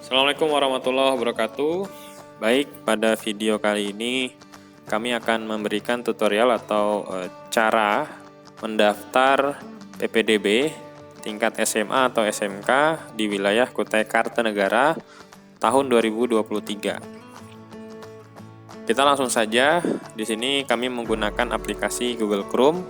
Assalamualaikum warahmatullahi wabarakatuh. Baik, pada video kali ini kami akan memberikan tutorial atau cara mendaftar PPDB tingkat SMA atau SMK di wilayah Kutai Kartanegara tahun 2023. Kita langsung saja. Di sini kami menggunakan aplikasi Google Chrome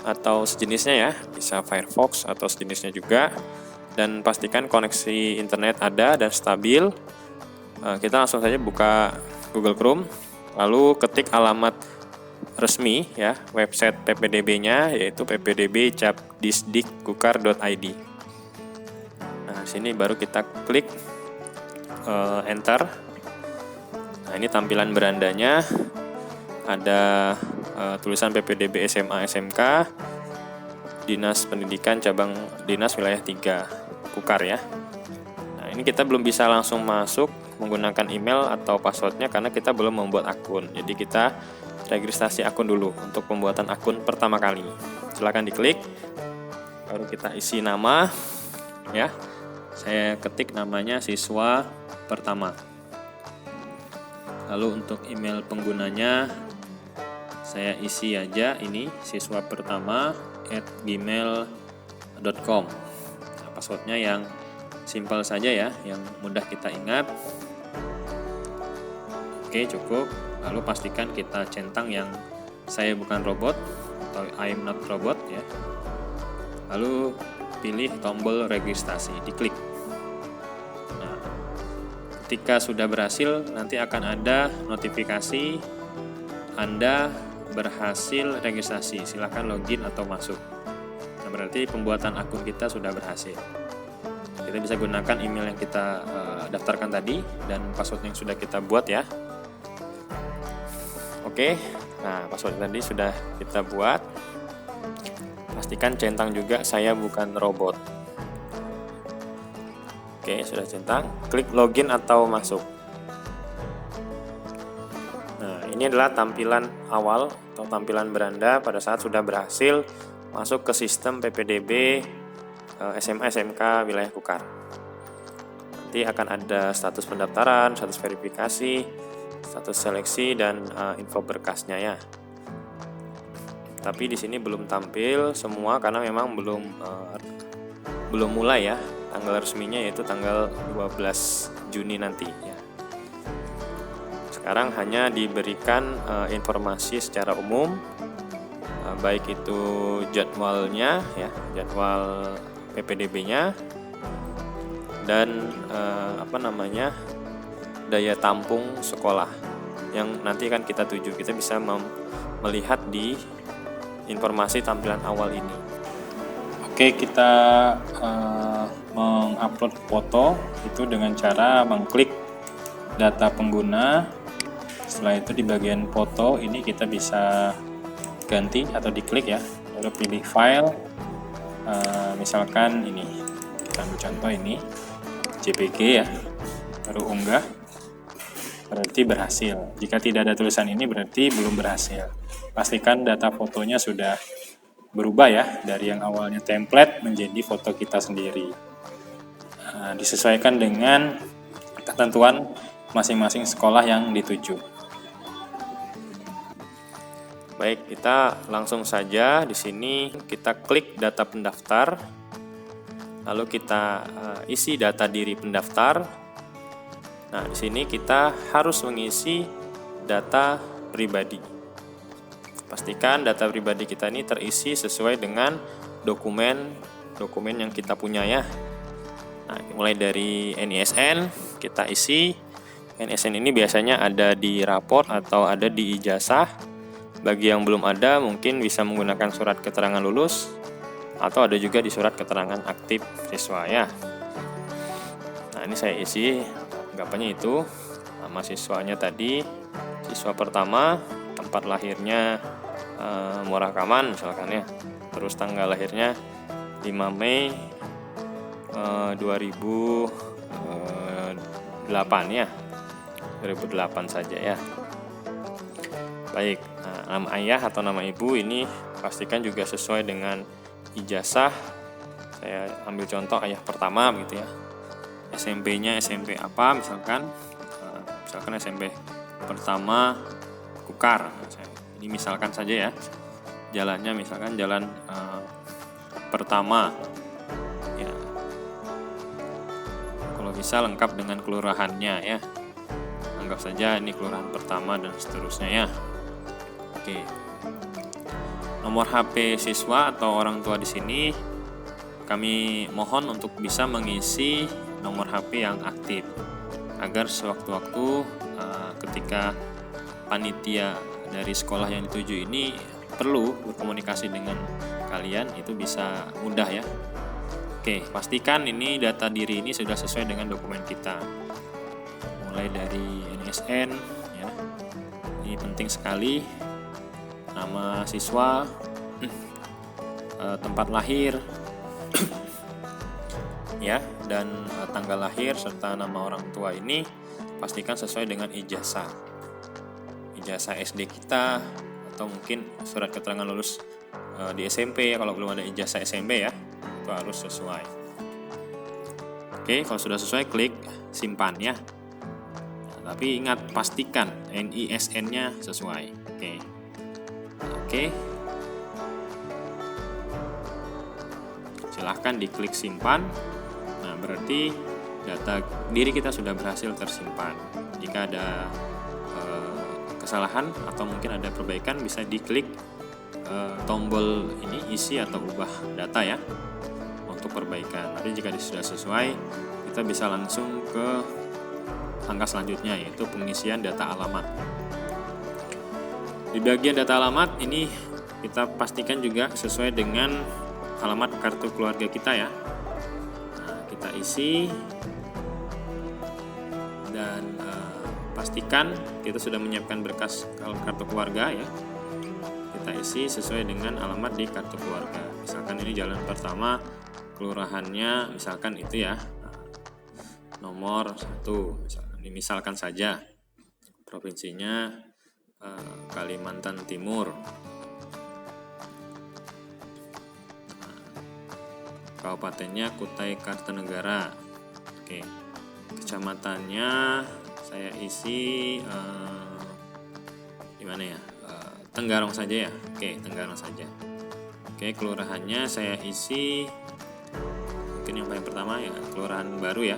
atau sejenisnya ya, bisa Firefox atau sejenisnya juga. Dan pastikan koneksi internet ada dan stabil. Kita langsung saja buka Google Chrome, lalu ketik alamat resmi ya, website PPDB-nya yaitu ppdb.capdisdikgukar.id. Nah, sini baru kita klik enter. Nah, ini tampilan berandanya. Ada tulisan PPDB SMA SMK Dinas Pendidikan Cabang Dinas Wilayah 3 Kukar ya. Nah, ini kita belum bisa langsung masuk menggunakan email atau passwordnya karena kita belum membuat akun. Jadi kita registrasi akun dulu untuk pembuatan akun pertama kali. Silakan diklik. Baru kita isi nama ya. Saya ketik namanya siswa pertama. Lalu untuk email penggunanya saya isi aja ini siswapertama@gmail.com. Nah, passwordnya yang simpel saja ya, yang mudah kita ingat. Oke, cukup. Lalu pastikan kita centang yang saya bukan robot atau I'm not robot ya. Lalu pilih tombol registrasi, diklik. Nah, ketika sudah berhasil, nanti akan ada notifikasi Anda berhasil registrasi. Silahkan login atau masuk. Nah, berarti pembuatan akun kita sudah berhasil. Kita bisa gunakan email yang kita daftarkan tadi dan password yang sudah kita buat ya. Oke, nah password tadi sudah kita buat. Pastikan centang juga saya bukan robot. Oke, sudah centang. Klik login atau masuk. Nah, ini adalah tampilan awal atau tampilan beranda pada saat sudah berhasil masuk ke sistem PPDB SMA SMK wilayah Kukar. Nanti akan ada status pendaftaran, status verifikasi, status seleksi dan info berkasnya ya. Tapi di sini belum tampil semua karena memang belum mulai ya. Tanggal resminya yaitu tanggal 12 Juni nanti ya. Sekarang hanya diberikan informasi secara umum, baik itu jadwalnya ya, jadwal PPDB-nya dan daya tampung sekolah yang nanti akan kita tuju. Kita bisa melihat di informasi tampilan awal ini. Oke, kita mengupload foto itu dengan cara mengklik data pengguna. Setelah itu di bagian foto ini kita bisa ganti atau diklik ya, lalu pilih file, misalkan ini, kita ambil contoh ini JPG ya, baru unggah, berarti berhasil. Jika tidak ada tulisan ini berarti belum berhasil. Pastikan data fotonya sudah berubah ya, dari yang awalnya template menjadi foto kita sendiri. Disesuaikan dengan ketentuan masing-masing sekolah yang dituju. Baik, kita langsung saja di sini kita klik data pendaftar, lalu kita isi data diri pendaftar. Nah, di sini kita harus mengisi data pribadi. Pastikan data pribadi kita ini terisi sesuai dengan dokumen yang kita punya ya. Nah, mulai dari NISN kita isi. NISN ini biasanya ada di rapor atau ada di ijazah. Bagi yang belum ada mungkin bisa menggunakan surat keterangan lulus atau ada juga di surat keterangan aktif siswa ya. Nah, ini saya isi anggapannya itu nama siswanya tadi, siswa pertama, tempat lahirnya Muarakaman misalkan ya. Terus tanggal lahirnya 5 Mei 2008 ya. 2008 saja ya. Baik, nama ayah atau nama ibu ini pastikan juga sesuai dengan ijazah. Saya ambil contoh ayah pertama gitu ya. SMP-nya SMP apa, misalkan SMP pertama Kukar. Ini misalkan saja ya, jalannya misalkan jalan pertama ya, kalau bisa lengkap dengan kelurahannya ya, anggap saja ini kelurahan pertama dan seterusnya ya. Oke, nomor HP siswa atau orang tua di sini kami mohon untuk bisa mengisi nomor HP yang aktif agar sewaktu-waktu ketika panitia dari sekolah yang dituju ini perlu berkomunikasi dengan kalian, itu bisa mudah ya. Oke, pastikan ini data diri ini sudah sesuai dengan dokumen kita, mulai dari NSN ya, ini penting sekali, nama siswa, tempat lahir ya, dan tanggal lahir serta nama orang tua ini pastikan sesuai dengan ijazah SD kita, atau mungkin surat keterangan lulus di SMP ya, kalau belum ada ijazah SMP ya, itu harus sesuai. Oke, kalau sudah sesuai klik simpan ya. Nah, tapi ingat pastikan NISN-nya sesuai. Oke. Silahkan diklik simpan. Nah, berarti data diri kita sudah berhasil tersimpan. Jika ada kesalahan atau mungkin ada perbaikan, bisa diklik tombol ini isi atau ubah data ya untuk perbaikan. Tapi jika sudah sesuai, kita bisa langsung ke langkah selanjutnya, yaitu pengisian data alamat. Di bagian data alamat ini kita pastikan juga sesuai dengan alamat kartu keluarga kita ya. Nah, kita isi dan pastikan kita sudah menyiapkan berkas kartu keluarga ya. Kita isi sesuai dengan alamat di kartu keluarga. Misalkan ini jalan pertama, kelurahannya misalkan itu ya, nomor 1, misalkan saja. Provinsinya Kalimantan Timur. Kabupatennya Kutai Kartanegara. Oke. Kecamatannya saya isi di mana ya? Tenggarong saja ya. Oke, Tenggarong saja. Oke, kelurahannya saya isi mungkin yang paling pertama ya, kelurahan baru ya.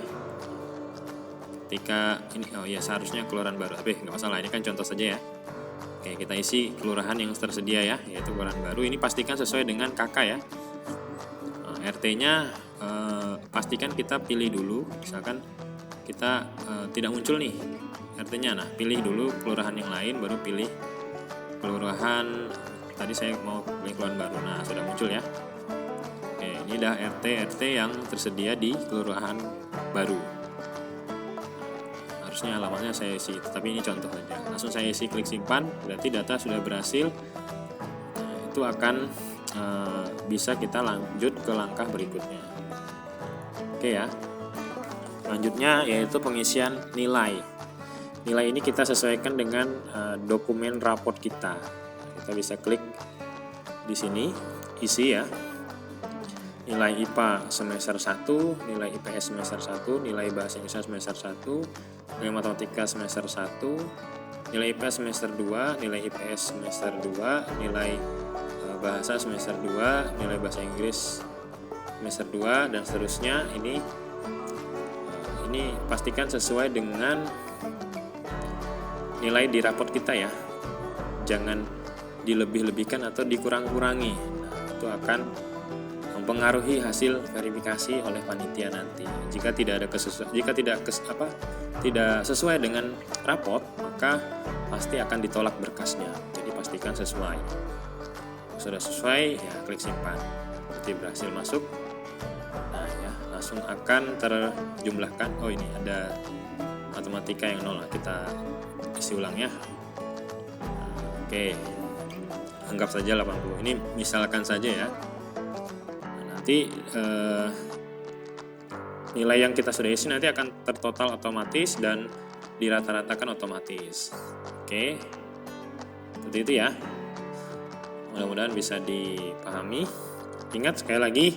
Ketika ini seharusnya kelurahan baru, tapi nggak masalah, ini kan contoh saja ya. Oke, kita isi kelurahan yang tersedia ya, yaitu kelurahan baru. Ini pastikan sesuai dengan KK ya. RT-nya pastikan kita pilih dulu, misalkan kita tidak muncul nih RT-nya, nah pilih dulu kelurahan yang lain, baru pilih kelurahan. Tadi saya mau pilih kelurahan baru, nah sudah muncul ya. Oke, ini dah RT yang tersedia di kelurahan baru. Harusnya alamatnya saya isi, tapi ini contoh saja. Langsung saya isi, klik simpan, berarti data sudah berhasil. Nah, itu akan bisa kita lanjut ke langkah berikutnya. Oke ya. Selanjutnya yaitu pengisian nilai. Nilai ini kita sesuaikan dengan dokumen raport kita. Kita bisa klik di sini, isi ya. Nilai IPA semester 1, nilai IPS semester 1, nilai bahasa Inggris semester 1, nilai matematika semester 1, nilai IPS semester 2, nilai IPS semester 2, nilai bahasa semester 2, nilai bahasa Inggris semester 2, dan seterusnya. Ini pastikan sesuai dengan nilai di raport kita ya. Jangan dilebih-lebihkan atau dikurang-kurangi. Nah, itu akan mempengaruhi hasil verifikasi oleh panitia nanti. Jika tidak sesuai dengan raport, maka pasti akan ditolak berkasnya. Jadi pastikan sesuai. Sudah sesuai ya, klik simpan. Berarti berhasil masuk. Nah ya, langsung akan terjumlahkan. Oh, ini ada matematika yang 0, kita isi ulang ya. Oke, anggap saja 80. Ini misalkan saja ya. Nanti nilai yang kita sudah isi nanti akan tertotal otomatis dan dirata-ratakan otomatis. Oke, seperti itu ya. Mudah-mudahan bisa dipahami. Ingat sekali lagi,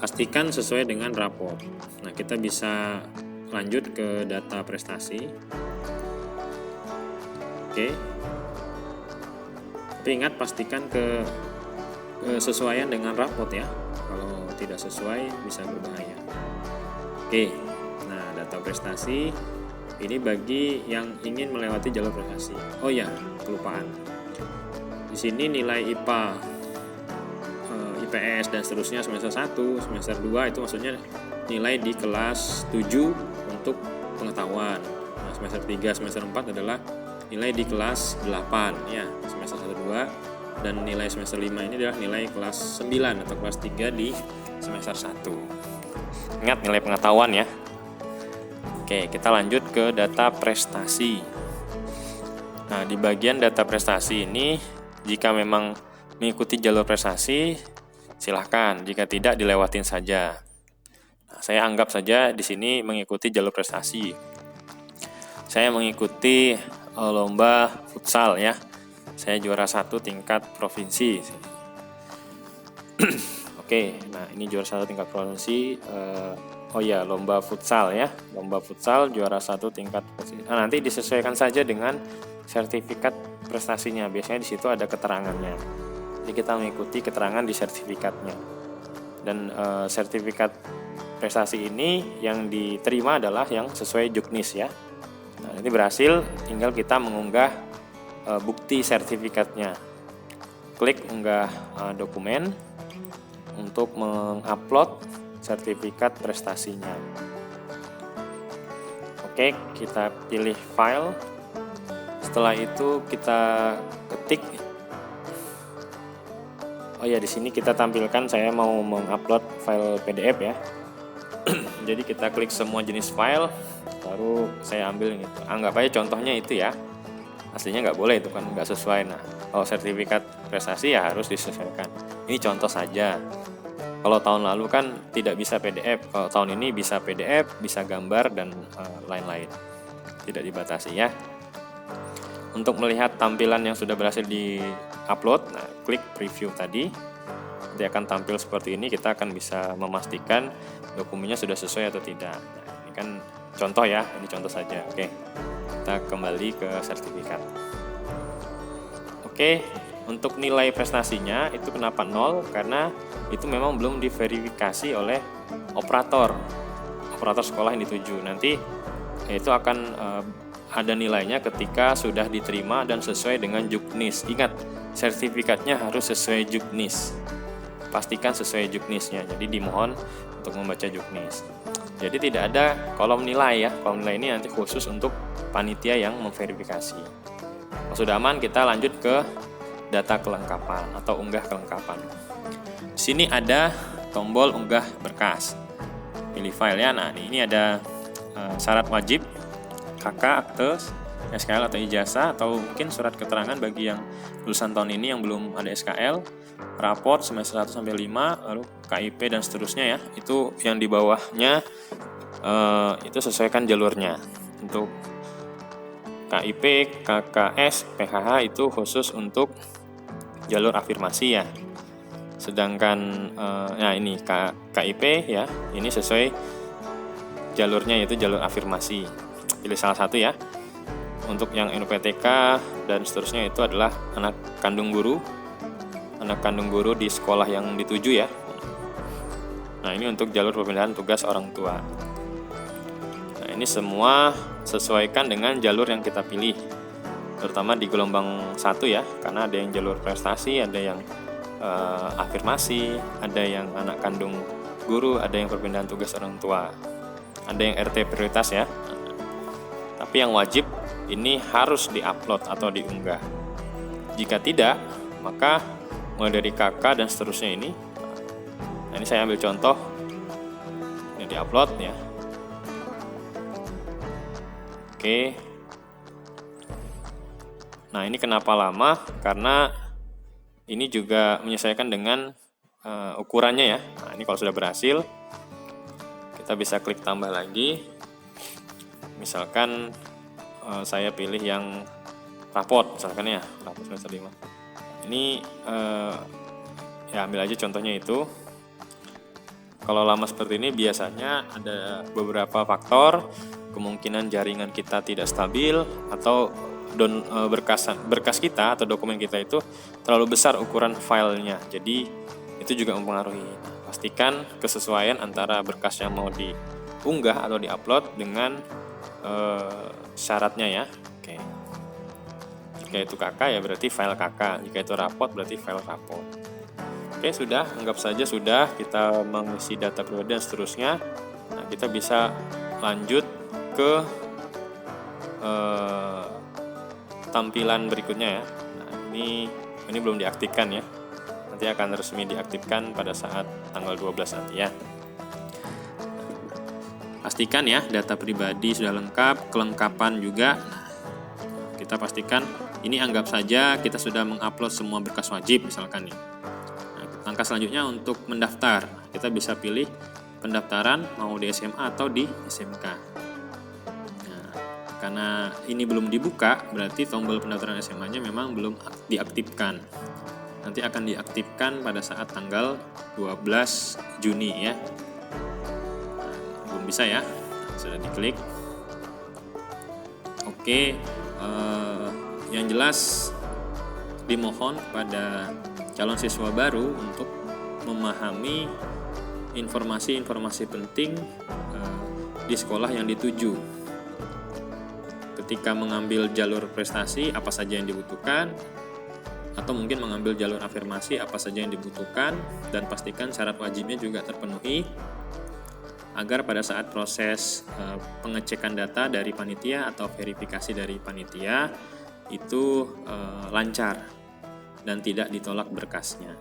pastikan sesuai dengan raport. Nah, kita bisa lanjut ke data prestasi. Oke. Tapi ingat, pastikan kesesuaian dengan rapot ya. Kalau tidak sesuai bisa berbahaya. Oke. Nah, data prestasi ini bagi yang ingin melewati jalur prestasi. Oh ya, kelupaan. Di sini nilai IPA, IPS dan seterusnya semester 1, semester 2 itu maksudnya nilai di kelas 7 untuk pengetahuan. Nah, semester 3, semester 4 adalah nilai di kelas 8 ya, semester 1 2, dan nilai semester 5 ini adalah nilai kelas 9 atau kelas 3 di semester 1. Ingat nilai pengetahuan ya. Oke, kita lanjut ke data prestasi. Nah, di bagian data prestasi ini, jika memang mengikuti jalur prestasi, silahkan. Jika tidak, dilewatin saja. Nah, saya anggap saja di sini mengikuti jalur prestasi. Saya mengikuti lomba futsal ya. Saya juara 1 tingkat provinsi. Oke, nah ini juara 1 tingkat provinsi. Lomba futsal ya. Lomba futsal juara 1 tingkat provinsi. Nah, nanti disesuaikan saja dengan sertifikat prestasinya. Biasanya di situ ada keterangannya. Jadi kita mengikuti keterangan di sertifikatnya. Dan sertifikat prestasi ini yang diterima adalah yang sesuai juknis ya. Nah, ini berhasil, tinggal kita mengunggah bukti sertifikatnya. Klik unggah dokumen untuk mengupload sertifikat prestasinya. Oke, kita pilih file. Setelah itu kita ketik. Oh ya, di sini kita tampilkan saya mau mengupload file PDF ya. Jadi kita klik semua jenis file, baru saya ambil gitu. Anggap aja contohnya itu ya. Aslinya nggak boleh, itu kan nggak sesuai. Nah, kalau sertifikat prestasi ya harus disesuaikan. Ini contoh saja. Kalau tahun lalu kan tidak bisa PDF. Kalau tahun ini bisa PDF, bisa gambar dan lain-lain. Tidak dibatasi ya. Untuk melihat tampilan yang sudah berhasil di-upload, nah klik preview tadi. Nanti akan tampil seperti ini. Kita akan bisa memastikan dokumennya sudah sesuai atau tidak. Nah, ini kan contoh ya, ini contoh saja. Oke, kita kembali ke sertifikat. Oke, untuk nilai prestasinya itu kenapa 0? Karena itu memang belum diverifikasi oleh operator sekolah yang dituju. Nanti itu akan ada nilainya ketika sudah diterima dan sesuai dengan juknis. Ingat, sertifikatnya harus sesuai juknis. Pastikan sesuai juknisnya. Jadi dimohon untuk membaca juknis. Jadi tidak ada kolom nilai ya. Kolom nilai ini nanti khusus untuk panitia yang memverifikasi. Kalau sudah aman, kita lanjut ke data kelengkapan atau unggah kelengkapan. Di sini ada tombol unggah berkas. Pilih file ya. Nah, ini ada syarat wajib, KK, akte, SKL atau ijazah, atau mungkin surat keterangan bagi yang lulusan tahun ini yang belum ada SKL, raport semester 1 sampai 5, lalu KIP dan seterusnya ya. Itu yang di bawahnya itu sesuaikan jalurnya. Untuk KIP, KKS, PHH itu khusus untuk jalur afirmasi ya. Sedangkan ini KIP ya, ini sesuai jalurnya yaitu jalur afirmasi. Pilih salah satu ya. Untuk yang NUPTK dan seterusnya itu adalah anak kandung guru di sekolah yang dituju ya. Nah, ini untuk jalur pemindahan tugas orang tua. Nah, ini semua sesuaikan dengan jalur yang kita pilih, terutama di gelombang 1 ya, karena ada yang jalur prestasi, ada yang afirmasi, ada yang anak kandung guru, ada yang perpindahan tugas orang tua, ada yang RT prioritas ya. Tapi yang wajib ini harus diupload atau diunggah. Jika tidak, maka mulai dari KK dan seterusnya ini. Nah, ini saya ambil contoh. Ini diupload ya. Oke. Nah, ini kenapa lama? Karena ini juga menyesuaikan dengan ukurannya ya. Nah, ini kalau sudah berhasil, kita bisa klik tambah lagi. Misalkan saya pilih yang raport, misalkan ya, raport semester 5. Ini ya ambil aja contohnya itu. Kalau lama seperti ini biasanya ada beberapa faktor, kemungkinan jaringan kita tidak stabil atau berkas kita atau dokumen kita itu terlalu besar ukuran filenya. Jadi itu juga mempengaruhi. Pastikan kesesuaian antara berkas yang mau diunggah atau diupload dengan syaratnya ya. Oke. Jika itu KK ya berarti file KK, jika itu rapot berarti file rapot. Oke, sudah, anggap saja sudah kita mengisi data pribadi dan seterusnya. Nah, kita bisa lanjut ke tampilan berikutnya ya. Nah, ini belum diaktifkan ya. Nanti akan resmi diaktifkan pada saat tanggal 12 nanti ya. Pastikan ya data pribadi sudah lengkap, kelengkapan juga. Kita pastikan ini anggap saja kita sudah mengupload semua berkas wajib misalkan nih. Nah, langkah selanjutnya untuk mendaftar. Kita bisa pilih pendaftaran mau di SMA atau di SMK. Nah, karena ini belum dibuka, berarti tombol pendaftaran SMA-nya memang belum diaktifkan. Nanti akan diaktifkan pada saat tanggal 12 Juni ya. Nah, belum bisa ya, sudah diklik. Oke, yang jelas dimohon kepada calon siswa baru untuk memahami informasi-informasi penting di sekolah yang dituju. Ketika mengambil jalur prestasi, apa saja yang dibutuhkan, atau mungkin mengambil jalur afirmasi, apa saja yang dibutuhkan, dan pastikan syarat wajibnya juga terpenuhi, agar pada saat proses pengecekan data dari panitia atau verifikasi dari panitia itu lancar dan tidak ditolak berkasnya.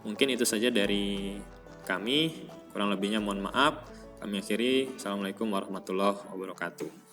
Mungkin itu saja dari kami, kurang lebihnya mohon maaf. Kami akhiri, Assalamualaikum warahmatullahi wabarakatuh.